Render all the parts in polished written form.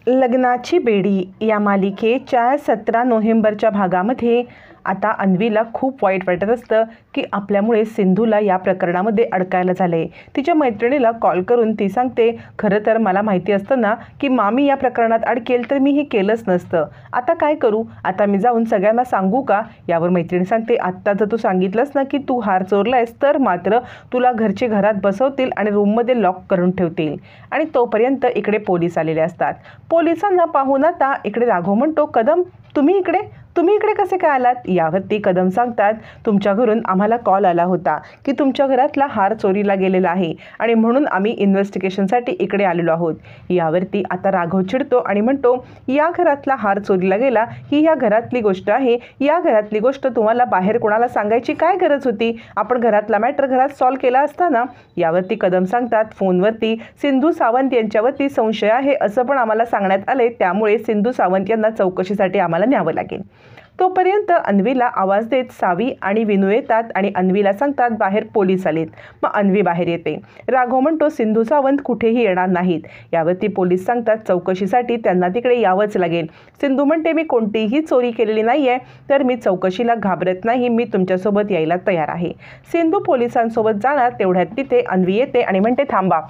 लग्नाची बेडी या मालिकेच्या 17 नोव्हेंबरच्या भागामध्ये आता अन्वीला खूप वाईट वाटत असतं की आपल्यामुळे सिंधूला या प्रकरणामध्ये अडकायला झाले। तिच्या मैत्रिणीला कॉल करून ती सांगते, खरं तर मला माहिती असतं ना की मामी या प्रकरणात अडकेल तर मी हे केलंच नसतं। आता काय करू? आता मी जाऊन सगळ्यांना सांगू का? यावर मैत्रिणी सांगते, आत्ता जर तू सांगितलंस ना की तू हार चोरलायस तर मात्र तुला घरचे घरात बसवतील आणि रूममध्ये लॉक करून ठेवतील। आणि तोपर्यंत इकडे पोलीस आलेले असतात। पोलिसांना पाहून आता इकडे राघव म्हणतो, कदम तुम्ही इकडे कसे काय आलात? यावरती कदम सांगतात, तुमच्या घरून आम्हाला कॉल आला होता की तुमच्या घरातला हार चोरीला गेलेला आहे आणि म्हणून आम्ही इन्व्हेस्टिगेशनसाठी इकडे आलेलो आहोत। यावरती आता राघव चिडतो आणि म्हणतो, या घरातला हार चोरीला गेला ही या घरातली गोष्ट आहे। या घरातली गोष्ट तुम्हाला बाहेर कोणाला सांगायची काय गरज होती? आपण घरातला मॅटर घरात सॉल्व केला असता ना। यावरती कदम सांगतात, फोनवरती सिंधू सावंत यांच्यावरती संशय आहे असं पण आम्हाला सांगण्यात आले, त्यामुळे सिंधू सावंत यांना चौकशीसाठी आम्हाला न्यावं लागेल। तोपर्यंत अन्वीला आवाज देत सावी आणि विनू येतात आणि अन्वीला सांगतात बाहेर पोलीस आलेत। मग अन्वी बाहेर येते। राघव म्हणतो, सिंधू सावंत कुठेही येणार नाहीत। यावरती पोलीस सांगतात, चौकशीसाठी त्यांना तिकडे यावंच लागेल। सिंधू म्हणते, मी कोणतीही चोरी केलेली नाहीये तर मी चौकशीला घाबरत नाही, मी तुमच्यासोबत यायला तयार आहे। सिंधू पोलिसांसोबत जाणार तेवढ्यात तिथे अन्वी येते आणि म्हणते, थांबा,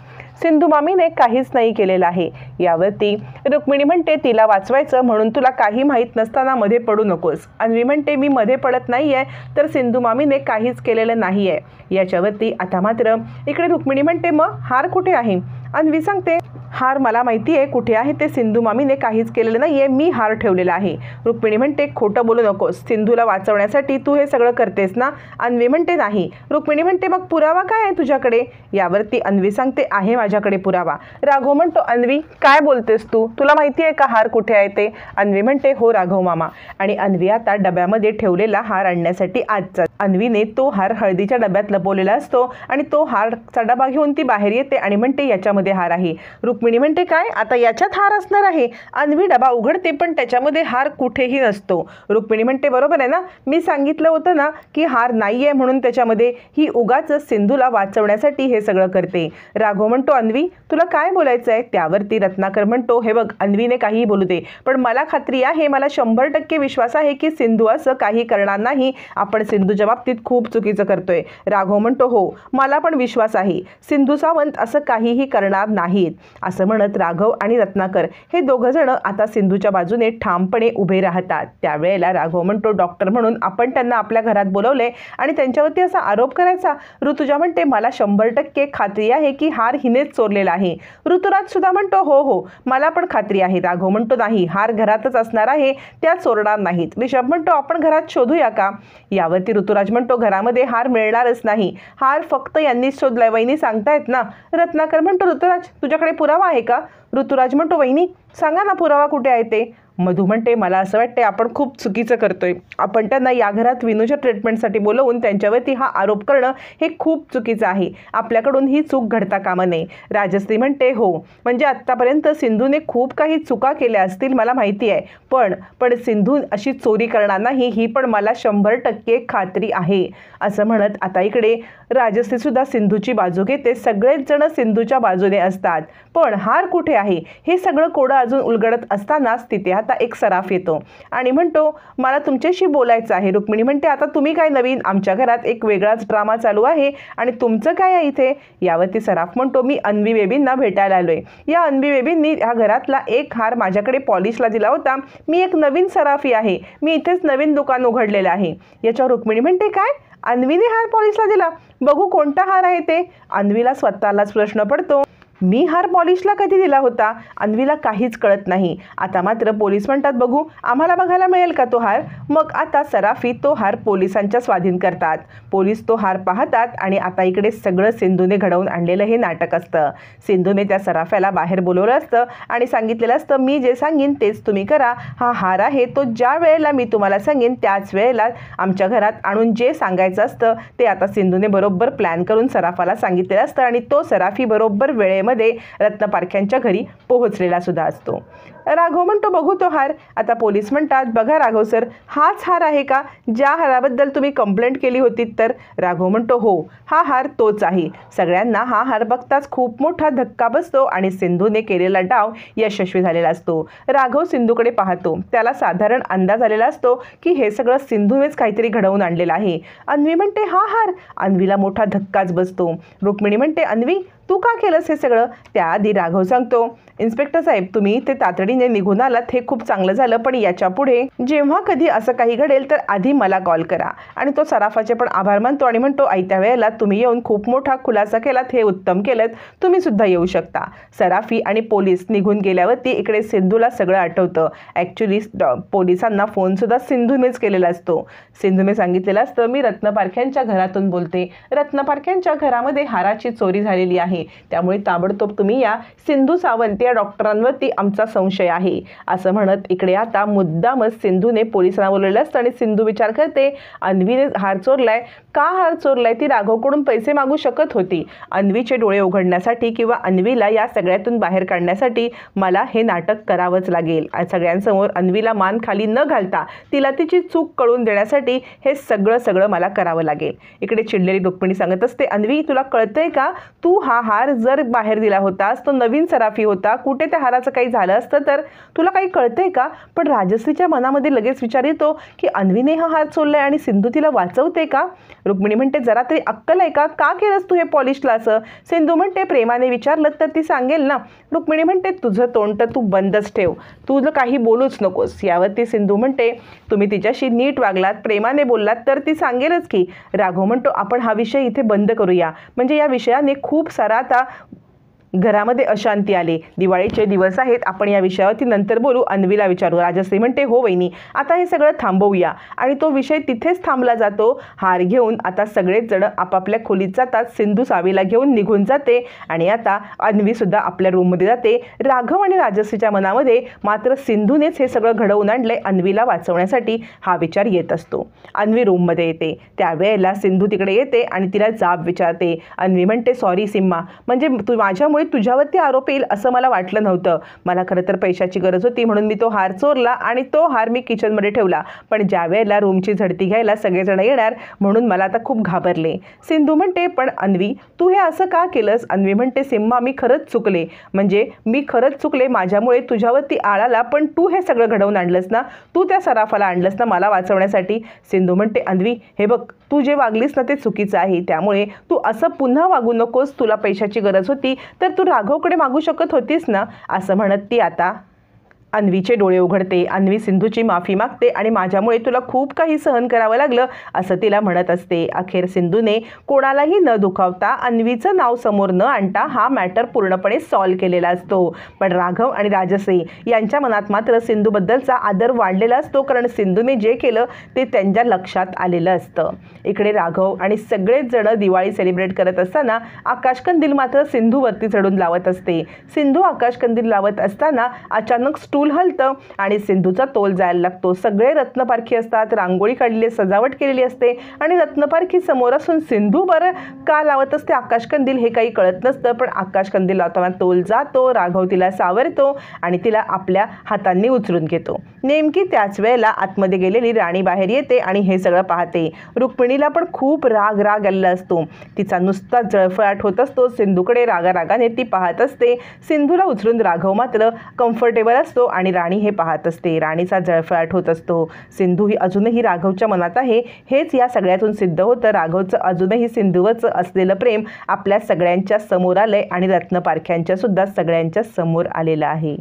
सिंधू मामीने काहीच नाही केलेलं आहे। यावरती रुक्मिणी म्हणते, तिला वाचवायचं म्हणून तुला काही माहीत नसताना मध्ये पडू नकोस। अन्वी म्हणते, मी मध्ये पडत नाहीये तर सिंधू मामीने काहीच केलेलं नाहीये। याच्यावरती आता मात्र इकडे रुक्मिणी म्हणते, मग हार कुठे आहे? अन्वी सांगते, हार मला माहिती आहे कुठे आहे ते, सिंधू मामीने काहीच केलेलं नाहीये, मी हार ठेवलेला आहे। रुक्मिणी म्हणते, खोटं बोलू नकोस, सिंधूला वाचवण्यासाठी तू हे सगळं करतेस ना? अन्वी म्हणते, नाही। रुक्मिणी म्हणते, मग पुरावा काय आहे तुझ्याकडे? यावरती अन्वी सांगते, आहे माझ्याकडे पुरावा। राघव म्हणतो, अन्वी काय बोलतेस तू? तुला माहिती आहे का हार कुठे आहे ते? अन्वी म्हणते, हो राघव मामा। आणि अन्वी आता डब्यामध्ये ठेवलेला हार आणण्यासाठी आजचा अन्वीने तो हार हळदीच्या डब्यात लपवलेला असतो आणि तो हारचा डबा घेऊन ती बाहेर येते आणि म्हणते, याच्यामध्ये हार आहे। रुक्मिणी म्हणते, काय आता याच्यात हार असणार आहे? अन्वी डबा उघडते पण त्याच्यामध्ये हार कुठेही नसतो। रुक्मिणी म्हणते, बरोबर आहे ना, मी सांगितलं होतं ना की हार नाहीये म्हणून त्याच्यामध्ये, ही उगाच सिंधूला वाचवण्यासाठी हे सगळं करते। राघव म्हणतो, अन्वी तुला काय बोलायचं आहे? त्यावरती रत्नाकर म्हणतो, हे बघ, अन्वीने काहीही बोलू दे पण मला खात्री आहे, मला 100% विश्वास आहे की सिंधू असं काही करणार नाही, आपण सिंधूच्या बाबतीत खूप चुकीचं करतोय। राघव म्हणतो, हो मला पण विश्वास आहे, सिंधू सावंत असं काहीही करणार नाहीत। असं म्हणत राघव आणि रत्नाकर हे दोघं जण आता सिंधूच्या बाजूने ठामपणे उभे राहतात। त्यावेळेला राघव म्हणतो, डॉक्टर म्हणून आपण त्यांना आपल्या घरात बोलवले आणि त्यांच्यावरती असा आरोप करायचा? ऋतुजा म्हणते, मला 100% खात्री आहे की हार हिनेच चोरलेला आहे। ऋतुराज सुद्धा म्हणतो, हो हो मला पण खात्री आहे। राघव म्हणतो, नाही, हार घरातच असणार आहे, त्या चोरणार नाहीत। ऋषभ म्हणतो, आपण घरात शोधूया का? यावरती ऋतुराज म्हणतो, घरामध्ये हार मिळणारच नाही, हार फक्त यांनीच शोधलाय, वहिनी सांगतायत ना। रत्नाकर म्हणतो, ऋतुराज तुझ्याकडे पुरावा आहे का? ऋतुराज म्हणतो, वहिनी सांगा ना पुरावा कुठे आहे ते? मधू म्हणते, मला असं वाटते आपण खूप चुकीचं करतोय, आपण त्यांना या घरात विनूच्या ट्रीटमेंटसाठी बोलवून त्यांच्यावरती हा आरोप करणं हे खूप चुकीचं आहे, आपल्याकडून ही चूक घडता कामा नये। राजश्री म्हणते, हो म्हणजे आत्तापर्यंत सिंधूने खूप काही चुका केल्या असतील मला माहिती आहे, पण सिंधू अशी चोरी करणार नाही ही पण मला 100% खात्री आहे। असं म्हणत आता इकडे राजश्री सुद्धा सिंधूची बाजू घेते, सगळेच जण सिंधूच्या बाजूने असतात। पण हार कुठे आहे हे सगळं कोडं अजून उलगडत असतानाच तिथे आता एक सराफ येतो आणि म्हणतो, मला तुमच्याशी बोलायचं आहे। रुक्मिणी म्हणते, आता तुम्ही काय नवीन? आमच्या घरात एक वेगळाच ड्रामा चालू आहे आणि तुमचं काय आहे इथे? यावरती सराफ म्हणतो, मी अन्वी बेबींना भेटायला आलोय, या अन्वी बेबींनी ह्या घरातला एक हार माझ्याकडे पॉलिशला दिला होता, मी एक नवीन सराफी आहे, मी इथेच नवीन दुकान उघडलेलं आहे। याच्यावर रुक्मिणी म्हणते, काय अन्वीने हार पॉलिशला दिला? बघू कोणता हार आहे ते? अन्वीला स्वतःलाच प्रश्न पडतो, मी हार पॉलिशला कधी दिला होता? अन्वीला काहीच कळत नाही। आता मात्र पोलीस म्हणतात, बघू आम्हाला बघायला मिळेल का तो हार? मग आता सराफी तो हार पोलिसांच्या स्वाधीन करतात। पोलीस तो हार पाहतात आणि आता इकडे सगळं सिंधूने घडवून आणलेलं हे नाटक असतं। सिंधूने त्या सराफ्याला बाहेर बोलवलं असतं आणि सांगितलेलं असतं, मी जे सांगेन तेच तुम्ही करा, हा हार आहे तो ज्या वेळेला मी तुम्हाला सांगेन त्याच वेळेला आमच्या घरात आणून जे सांगायचं असतं ते आता सिंधूने बरोबर प्लॅन करून सराफाला सांगितलेलं असतं आणि तो सराफी बरोबर वेळेमध्ये भागामध्ये रत्नपारख्यांच्या घरी पोहोचलेला सुद्धा असतो। राघव म्हणतो बघू तो हार। आता पोलीस म्हणतात बघा राघव सर, हाच हार आहे का ज्या हाराबद्दल तुम्ही कंप्लेंट केली होती? तर राघव म्हणतो हो, हा हार तोच आहे। सगळ्यांना हा हार बघताच खूप मोठा धक्का बसतो आणि सिंधूने केलेला डाव यशस्वी झालेला असतो। राघव सिंधूकडे पाहतो, त्याला साधारण अंदाज आलेला असतो की हे सगळं सिंधूनेच काहीतरी घडवून आणलेलं आहे। अन्वी म्हणते हा हार। अन्वीला मोठा धक्काच बसतो। रुक्मिणी म्हणते अन्वी तू का केलंस हे सगळं? त्याआधी राघव सांगतो इन्स्पेक्टर साहेब, तुम्ही ते तातडीने निघून आलात हे खूप चांगलं झालं, पण याच्या पुढे जेव्हा कधी असं काही घडेल तर आधी मला कॉल करा। आणि तो सराफाचे पण आभार मानतो आणि म्हणतो आयत्या वेळेला तुम्ही येऊन खूप मोठा खुलासा केलात, हे उत्तम केलं, तुम्ही सुद्धा येऊ शकता। सराफी आणि पोलीस निघून गेल्यावरती इकडे सिंधूला सगळं आठवतं। ॲक्च्युली पोलिसांना फोन सुद्धा सिंधूनेच केलेला असतो। सिंधूने सांगितलेलं असतं मी रत्नपारख्यांच्या घरातून बोलते, रत्नपारख्यांच्या घरामध्ये हाराची चोरी झालेली आहे, त्यामुळे ताबडतोब तुम्ही या। सिंधू सावंत या डॉक्टरांवरती आमचा संशय आहे असं म्हणत इकडे आता मुद्दामच सिंधूने पोलिसांना बोलवलेलं असतं आणि सिंधू विचार करते अन्वीने हार चोरलाय का? हार चोरलाय ती राघवकडून पैसे मागू शकत होती। अन्वीचे डोळे उघडण्यासाठी किंवा अन्वीला या सगळ्यातून बाहेर काढण्यासाठी मला हे नाटक करावंच लागेल। सगळ्यांसमोर अन्वीला मान खाली न घालता तिला तिची चूक कळून देण्यासाठी हे सगळं मला करावं लागेल। इकडे चिडलेली रुक्मिणी सांगत असते अन्वी तुला कळतंय का, तू हा हार जर बाहेर दिला होतास, तो नवीन सराफी होता, कुठे त्या हाराचं काही झालं असतं तर तुला काही कळतंय का? पण राजश्रीच्या मनामध्ये लगेच विचार येतो की अन्वीने हा हार चोरलाय आणि सिंधू तिला वाचवते का? रुक्मिणी म्हणते जरा तरी अक्कल आहे का? का केलंस तू हे पॉलिशला असं? सिंधू म्हणते प्रेमाने विचारलं तर ती सांगेल ना। रुक्मिणी म्हणते तुझं तोंड तर तू बंदच ठेव, तुझं काही बोलूच नकोस। यावरती सिंधू म्हणते तुम्ही तिच्याशी नीट वागलात, प्रेमाने बोललात तर ती सांगेलच की। राघव म्हणतो आपण हा विषय इथे बंद करूया, म्हणजे या विषयाने खूप सारा आता घरामध्ये अशांती आली। दिवाळीचे दिवस आहेत, आपण या विषयावरती नंतर बोलू, अन्वीला विचारू। राजश्री म्हणते हो वहिनी, आता हे सगळं थांबवूया। आणि तो विषय तिथेच थांबला जातो। हार घेऊन आता सगळेच जण आपापल्या खोलीत जातात। सिंधू सावीला घेऊन निघून जाते आणि आता अन्वी सुद्धा आपल्या रूममध्ये जाते। राघव आणि राजश्रीच्या मनामध्ये मात्र सिंधूनेच हे सगळं घडवून आणलंय, अन्वीला वाचवण्यासाठी हा विचार येत असतो। अन्वी रूममध्ये येते, त्यावेळेला सिंधू तिकडे येते आणि तिला जाब विचारते। अन्वी म्हणते सॉरी सिम्मा, म्हणजे तू माझ्यामुळे तुझ्यावरती आरोप येईल असं मला वाटलं नव्हतं। मला खरं तर पैशाची गरज होती म्हणून मी तो हार चोरला आणि तो हार मी किचनमध्ये ठेवला, पण ज्या वेळेला रूमची झडती घ्यायला सगळेजण येणार म्हणून मला आता खूप घाबरले। सिंधू म्हणते पण अन्वी तू हे असं का केलंस? अन्वी म्हणते सिम्मा मी खरंच चुकले, म्हणजे मी खरंच चुकले, माझ्यामुळे तुझ्यावरती आळ आला, पण तू हे सगळं घडवून आणलंस ना, तू त्या सराफाला आणलंस ना मला वाचवण्यासाठी। सिंधू म्हणते अन्वी हे बघ तू जे वागलीस ना ते चुकीचं आहे, त्यामुळे तू असं पुन्हा वागू नकोस। तुला पैशाची गरज होती तर तू राघवकडे मागू शकत होतीस ना, असं म्हणत ती आता अन्वीचे डोळे उघडते। अन्वी सिंधूची माफी मागते आणि माझ्यामुळे तुला खूप काही सहन करावं लागलं असं तिला म्हणत असते। अखेर सिंधूने कोणालाही न दुखावता, अन्वीचं नाव समोर न आणता हा मॅटर पूर्णपणे सॉल्व्ह केलेला असतो। पण राघव आणि राजश्री यांच्या मनात मात्र सिंधूबद्दलचा आदर वाढलेला असतो, कारण सिंधूने जे केलं ते त्यांच्या लक्षात आलेलं असतं। इकडे राघव आणि सगळेच जण दिवाळी सेलिब्रेट करत असताना आकाशकंदील मात्र सिंधूवरती चढून लावत असते। सिंधू आकाशकंदील लावत असताना अचानक स्टूल हलतं आणि सिंधूचा तोल जायला लागतो। सगळे रत्नपारखी असतात, रांगोळी काढलेली, सजावट केलेली असते आणि रत्नपारखी समोर असून सिंधू बरं का लावत असते आकाशकंदील हे काही कळत नसतं, पण आकाशकंदील लावताना तोल जातो। राघव तिला सावरतो आणि तिला आपल्या हातांनी उचलून घेतो। नेमकी त्याच वेळेला आतमध्ये गेलेली राणी बाहेर येते आणि हे सगळं पाहते। रुक्मिणीला पण खूप राग आलेला असतो, तिचा नुसता जळफळाट होत असतो। सिंधूकडे रागाने ती पाहत असते। सिंधूला उचलून राघव मात्र कम्फर्टेबल असतो आणि राणी हे पाहत असते। राणीचा जळफळाट होत असतो। सिंधू ही अजूनही राघवच्या मनात आहे, हेच या सगळ्यातून सिद्ध होतं। राघवचं अजूनही सिंधूवरचं असलेलं प्रेम आपल्या सगळ्यांच्या समोर आलंय आणि रत्नपारख्यांच्या सुद्धा सगळ्यांच्या समोर आलेलं आहे।